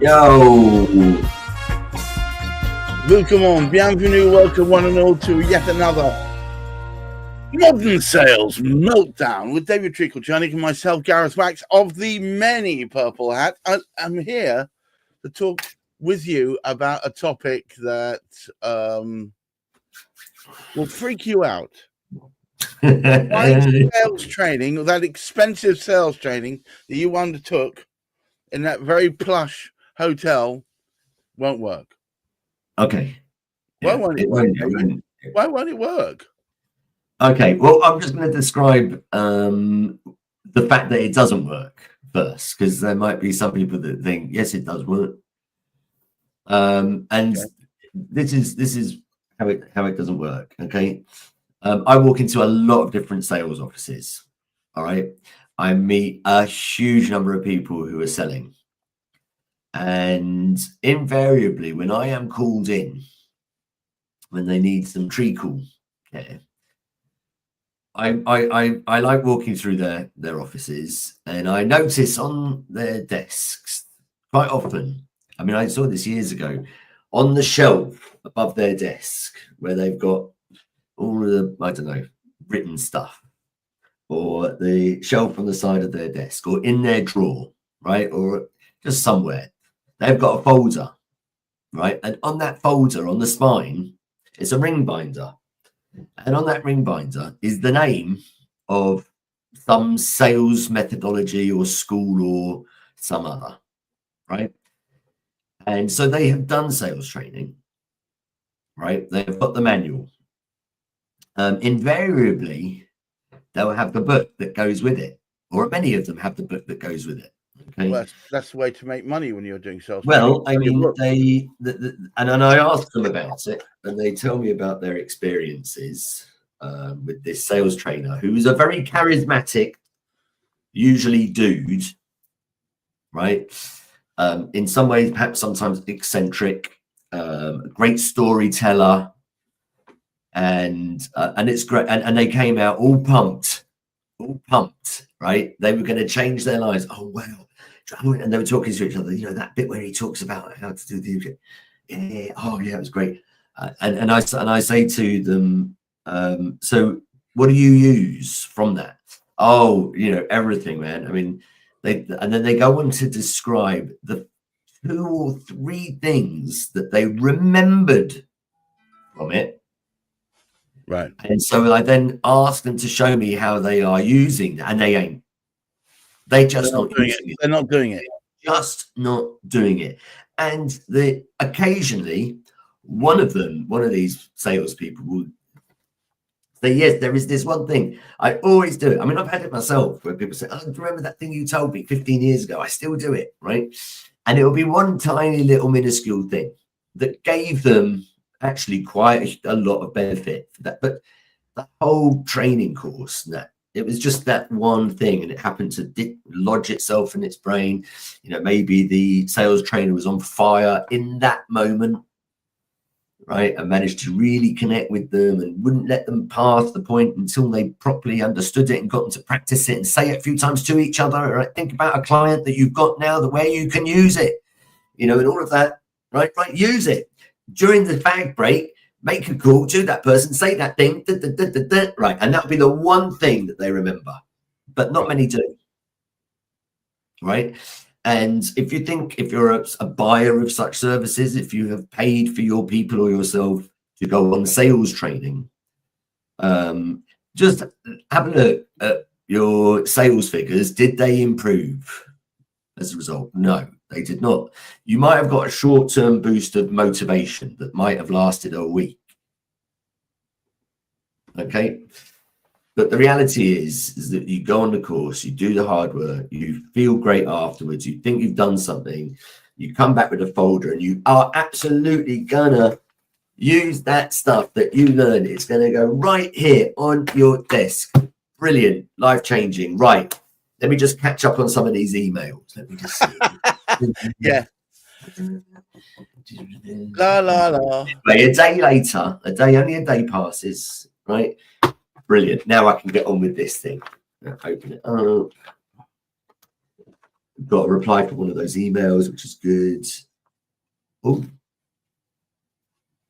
Yo! Bienvenue, welcome one and all to yet another Modern Sales Meltdown with David Treacle, Chernick, and myself, Gareth Wax, of the many purple hat. I'm here to talk with you about a topic that will freak you out. Why sales training, that expensive sales training that you undertook in that very plush hotel, won't work. Okay. Why won't it work? Why won't it work? Okay, well, I'm just going to describe the fact that it doesn't work first, because there might be some people that think, yes, it does work. And okay. This is how it doesn't work. Okay. I walk into a lot of different sales offices. All right. I meet a huge number of people who are selling. And invariably, when I am called in, when they need some treacle care, I like walking through their offices, and I notice on their desks quite often. I mean, I saw this years ago on the shelf above their desk where they've got all of the, I don't know, written stuff, or the shelf on the side of their desk, or in their drawer, right, or just somewhere. They've got a folder, right, and on that folder, on the spine, it's a ring binder. And on that ring binder is the name of some sales methodology or school or some other, right? And so they have done sales training, right? They've got the manual. Invariably, they'll have the book that goes with it, or many of them have the book that goes with it. Okay, well, that's the way to make money when you're doing sales. Well, I mean, and I ask them about it, and they tell me about their experiences with this sales trainer, who is a very charismatic, usually dude, right? In some ways, perhaps sometimes eccentric, great storyteller, and it's great. And they came out all pumped, right? They were going to change their lives. Oh wow! And they were talking to each other. You know, that bit where he talks about how to do the, yeah, oh yeah, it was great. And I say to them, so what do you use from that? Oh, you know, everything, man. I mean, and then they go on to describe the 2 or 3 things that they remembered from it. Right. And so I then ask them to show me how they are using that, and they ain't. They're just not using it. They're not doing it. Just not doing it. And occasionally, one of these salespeople will say, yes, there is this one thing. I always do it. I mean, I've had it myself where people say, oh, remember that thing you told me 15 years ago? I still do it, right? And it'll be one tiny little minuscule thing that gave them actually quite a lot of benefit for that. But the whole training course, that it was just that one thing, and it happened to lodge itself in its brain. You know, maybe the sales trainer was on fire in that moment, right, and managed to really connect with them and wouldn't let them pass the point until they properly understood it and got them to practice it and say it a few times to each other. Right? Think about a client that you've got now, where you can use it, you know, and all of that, right? Use it during the fag break. Make a call to that person, say that thing, right? And that'll be the one thing that they remember, but not many do, right? And if you're a buyer of such services, if you have paid for your people or yourself to go on sales training, just have a look at your sales figures. Did they improve as a result? No. They did not. You might have got a short-term boost of motivation that might have lasted a week. Okay. But the reality is that you go on the course, you do the hard work, you feel great afterwards, you think you've done something, you come back with a folder, and you are absolutely gonna use that stuff that you learned. It's gonna go right here on your desk. Brilliant, life-changing. Right. Let me just catch up on some of these emails. Let me just see. Yeah. La la la. A day later, only a day passes, right? Brilliant. Now I can get on with this thing. Open it up. got a reply from one of those emails, which is good. Oh,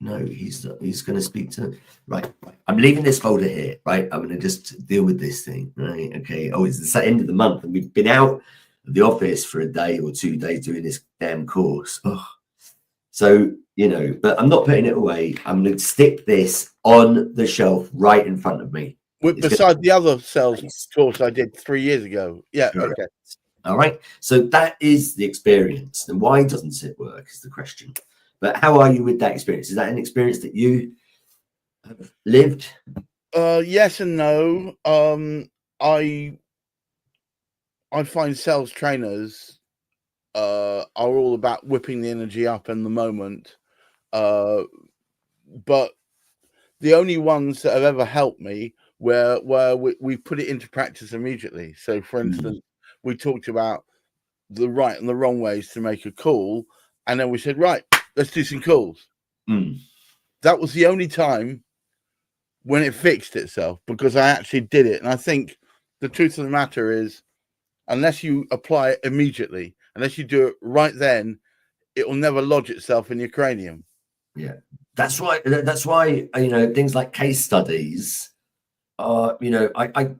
no, he's going to speak to. Right. I'm leaving this folder here. Right. I'm going to just deal with this thing. Right. Okay. Oh, it's the end of the month, and we've been out of the office for a day or 2 days doing this damn course. Oh. So, but I'm not putting it away. I'm going to stick this on the shelf right in front of me. Beside the other sales course I did 3 years ago. Yeah. Correct. Okay. All right. So that is the experience. And why doesn't it work is the question. But how are you with that experience? Is that an experience that you have lived? Yes and no. I find sales trainers are all about whipping the energy up in the moment. But the only ones that have ever helped me where we put it into practice immediately. So, for instance, we talked about the right and the wrong ways to make a call, and then we said, right, let's do some calls. That was the only time when it fixed itself, because I actually did it. And I think the truth of the matter is, unless you apply it immediately, unless you do it right then, it will never lodge itself in your cranium. Yeah, that's why things like case studies are, I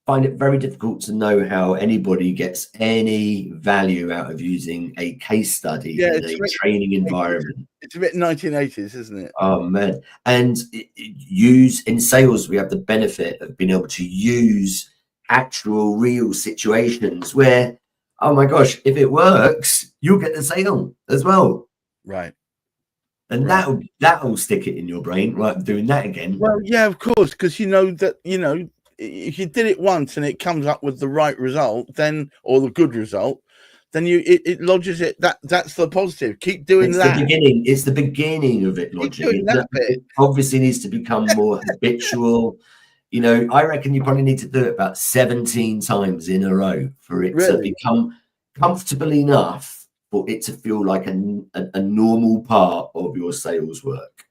find it very difficult to know how anybody gets any value out of using a case study in a training environment. It's a bit 1980s, isn't it? Oh man. And use in sales, we have the benefit of being able to use actual real situations where, oh my gosh, if it works, you'll get the sale as well. Right. And that'll stick it in your brain, right? Doing that again. Well, yeah, of course, because if you did it once and it comes up with the right result, then, or the good result, then it lodges it. That's the positive. Keep doing that. It's the beginning of it lodging. It obviously needs to become more habitual. I reckon you probably need to do it about 17 times in a row for it to become comfortable enough for it to feel like a normal part of your sales work.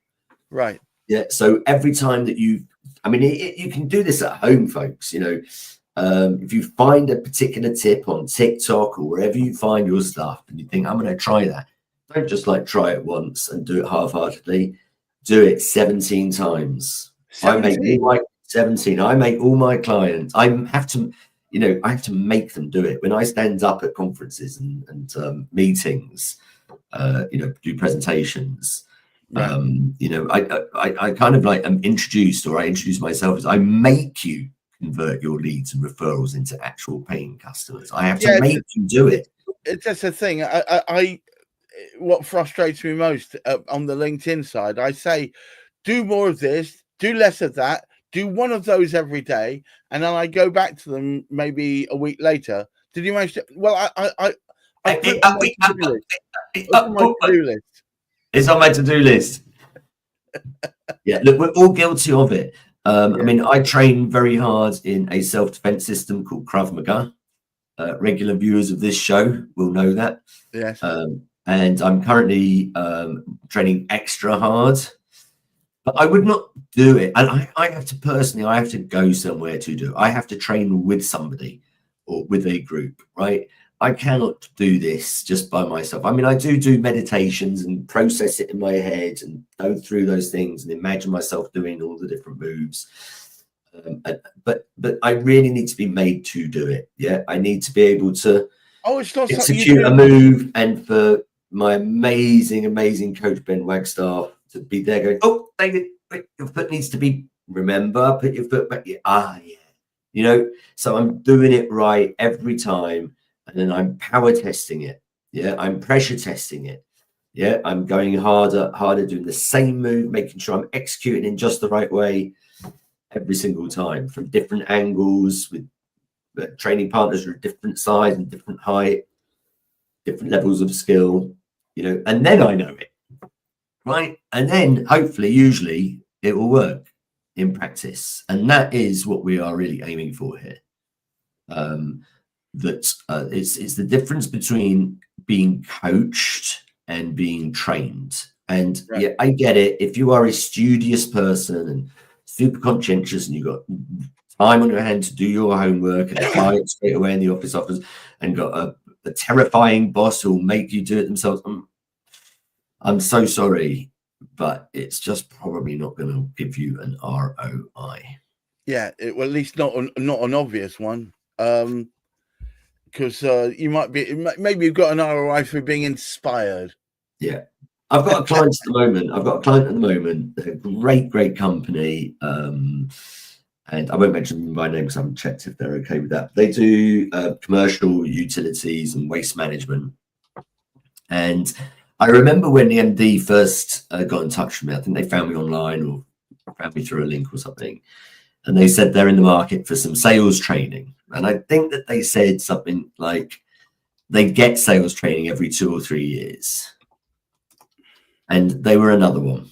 Right. Yeah. So every time that you can do this at home, folks. If you find a particular tip on TikTok or wherever you find your stuff and you think, I'm going to try that, don't just try it once and do it half-heartedly. Do it 17 times. 17. I make all my clients. I have to make them do it. When I stand up at conferences and meetings, do presentations. Right. I kind of am introduced, or I introduce myself as, I make you convert your leads and referrals into actual paying customers. I have to make you do it. It's just a thing. What frustrates me most on the LinkedIn side, I say, do more of this, do less of that, do one of those every day, and then I go back to them maybe a week later. Did you manage to? Well, I put my to-do list. It's on my to-do list. Yeah, look, we're all guilty of it. I train very hard in a self-defense system called Krav Maga. Regular viewers of this show will know that. Yes. And I'm currently training extra hard. But I would not do it. And I have to go somewhere to do it. I have to train with somebody or with a group, right? I cannot do this just by myself. I do meditations and process it in my head and go through those things and imagine myself doing all the different moves. But I really need to be made to do it. Yeah, I need to be able to execute a move, and for my amazing coach Ben Wagstaff to be there going, oh, David, your foot needs to be, remember, put your foot back. Yeah. So I'm doing it right every time. And then I'm power testing it. Yeah. I'm pressure testing it. Yeah. I'm going harder, doing the same move, making sure I'm executing in just the right way every single time, from different angles, with training partners who are different size and different height, different levels of skill, and then I know it. Right. And then hopefully, usually it will work in practice. And that is what we are really aiming for here. It's the difference between being coached and being trained. And yeah, I get it. If you are a studious person and super conscientious and you've got time on your hand to do your homework and apply it straight away in the office and got a the terrifying boss who will make you do it themselves. I'm so sorry, but it's just probably not going to give you an ROI. Yeah, well, at least not an obvious one. Because you might be, maybe you've got an ROI for being inspired. Yeah. I've got a client at the moment. They're a great company. And I won't mention them by name because I haven't checked if they're okay with that. They do commercial utilities and waste management. And I remember when the MD first got in touch with me, I think they found me online or found me through a link or something. And they said they're in the market for some sales training. And I think that they said something like they get sales training every 2 or 3 years. And they were another one,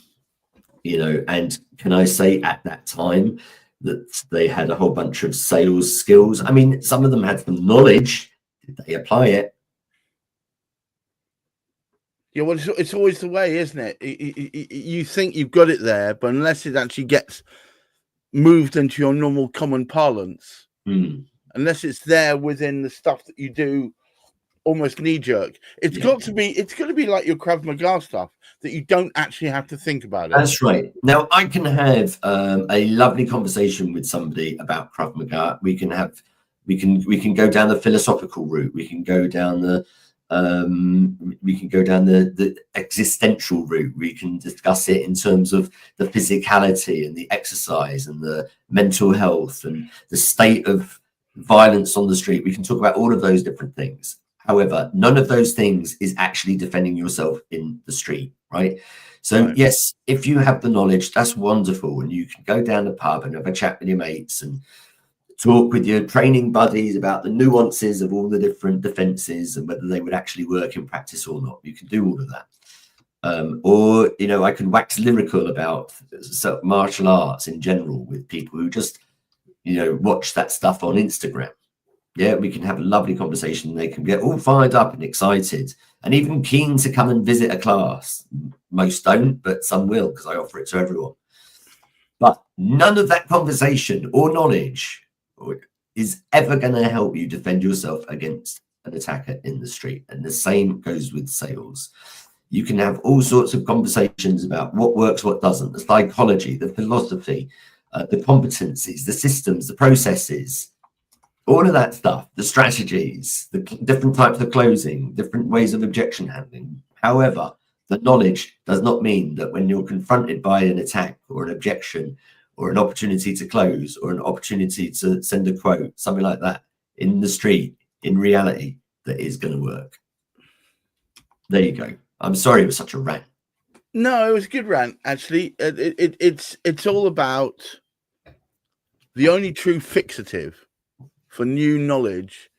and can I say at that time that they had a whole bunch of sales skills? I mean, some of them had some knowledge. Did they apply it? Yeah, well, it's always the way, isn't it? You think you've got it there, but unless it actually gets moved into your normal common parlance, unless it's there within the stuff that you do, almost knee jerk, it's got to be like your Krav Maga stuff that you don't actually have to think about it. That's right. Now I can have a lovely conversation with somebody about Krav Maga. We can go down the philosophical route. We can go down the existential route. We can discuss it in terms of the physicality and the exercise and the mental health and the state of violence on the street. We can talk about all of those different things. However, none of those things is actually defending yourself in the street, right? So yes, if you have the knowledge, that's wonderful. And you can go down the pub and have a chat with your mates and talk with your training buddies about the nuances of all the different defenses and whether they would actually work in practice or not. You can do all of that. Or, I can wax lyrical about martial arts in general with people who just, watch that stuff on Instagram. Yeah, we can have a lovely conversation. They can get all fired up and excited and even keen to come and visit a class. Most don't, but some will because I offer it to everyone. But none of that conversation or knowledge is ever going to help you defend yourself against an attacker in the street. And the same goes with sales. You can have all sorts of conversations about what works, what doesn't, the psychology, the philosophy, the competencies, the systems, the processes, all of that stuff, the strategies, the different types of closing, different ways of objection handling. However, the knowledge does not mean that when you're confronted by an attack or an objection or an opportunity to close or an opportunity to send a quote, something like that in the street, in reality, that is going to work. There you go. I'm sorry it was such a rant. No, it was a good rant, actually. It's all about the only true fixative for new knowledge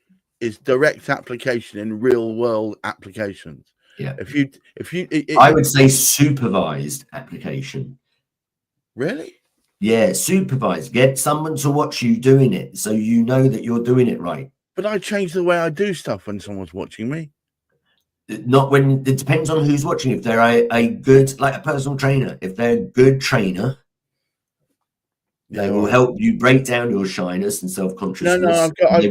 is direct application in real world applications. Yeah. I would say supervised application. Really? Yeah, supervised. Get someone to watch you doing it so you know that you're doing it right. But I change the way I do stuff when someone's watching me. Not when it depends on who's watching. If they're a good, like a personal trainer, if they're a good trainer, they will help you break down your shyness and self-consciousness. No, I've got you.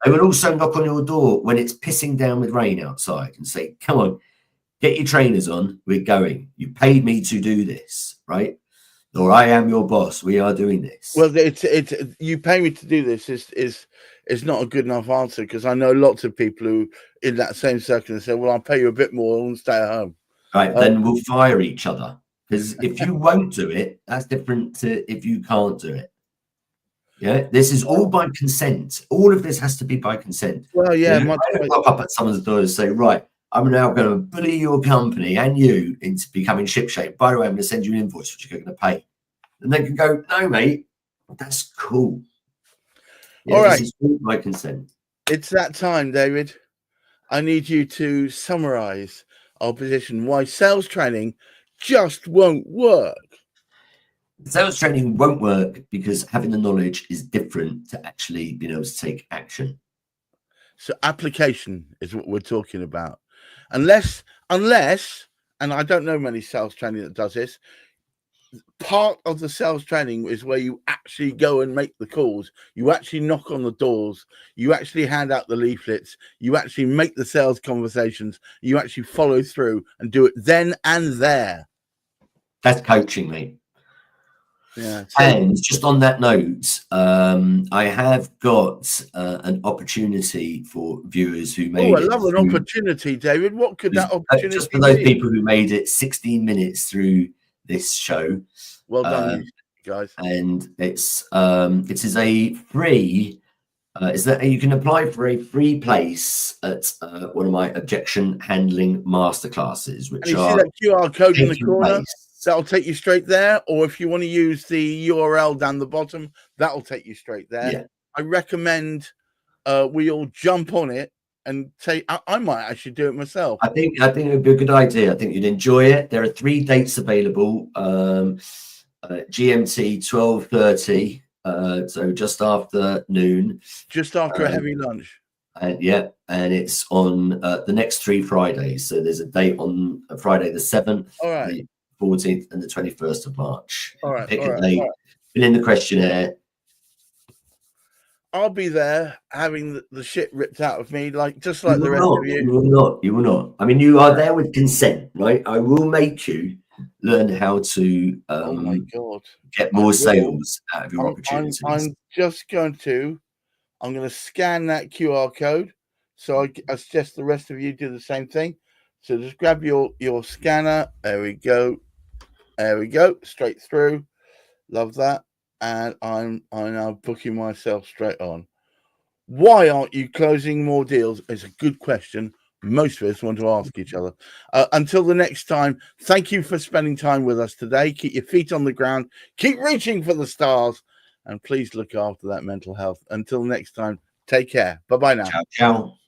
They will also knock on your door when it's pissing down with rain outside and say, come on, get your trainers on. We're going. You paid me to do this, right? Or I am your boss. We are doing this. Well, it's you pay me to do this is not a good enough answer because I know lots of people who in that same circle say, well, I'll pay you a bit more and stay at home. Right, then we'll fire each other. Because if you won't do it, that's different to if you can't do it. Yeah, this is all by consent. All of this has to be by consent. Well, yeah, I don't pop up at someone's door and say, right, I'm now going to bully your company and you into becoming shipshape. By the way, I'm going to send you an invoice which you're going to pay. And they can go, no, mate, that's cool. Yeah, all right. This is all by consent. It's that time, David. I need you to summarize our position, why sales training just won't work. Sales training won't work because having the knowledge is different to actually being able to take action. So application is what we're talking about. Unless, and I don't know many sales training that does this, part of the sales training is where you actually go and make the calls. You actually knock on the doors. You actually hand out the leaflets. You actually make the sales conversations. You actually follow through and do it then and there. That's coaching, mate. Yeah. And just on that note, I have got an opportunity for viewers who made I love an opportunity, David. What could that opportunity just for those be? people who made it 16 minutes through this show. Well done, you guys. And it is a free. Is that you can apply for a free place at one of my objection handling masterclasses, which and you see that QR code in the corner. Place. That'll take you straight there, or if you want to use the URL down the bottom, that'll take you straight there. Yeah. I recommend we all jump on it and take. I might actually do it myself. I think it would be a good idea. I think you'd enjoy it. There are 3 dates available. GMT 12:30, so just after noon, just after a heavy lunch. And it's on the next 3 Fridays. So there's a date on Friday the 7th. All right. The 14th and the 21st of March. All right. Pick a date, fill in the questionnaire. I'll be there having the shit ripped out of me, just like the rest of you. You will not. I mean, you are there with consent, right? I will make you learn how to oh my God. Get more sales out of your opportunities. I'm going to scan that QR code. So I suggest the rest of you do the same thing. So just grab your scanner. There we go. Straight through. Love that. And I'm now booking myself straight on. Why aren't you closing more deals? It's a good question. Most of us want to ask each other. Until the next time, thank you for spending time with us today. Keep your feet on the ground. Keep reaching for the stars. And please look after that mental health. Until next time, take care. Bye-bye now. Ciao, ciao.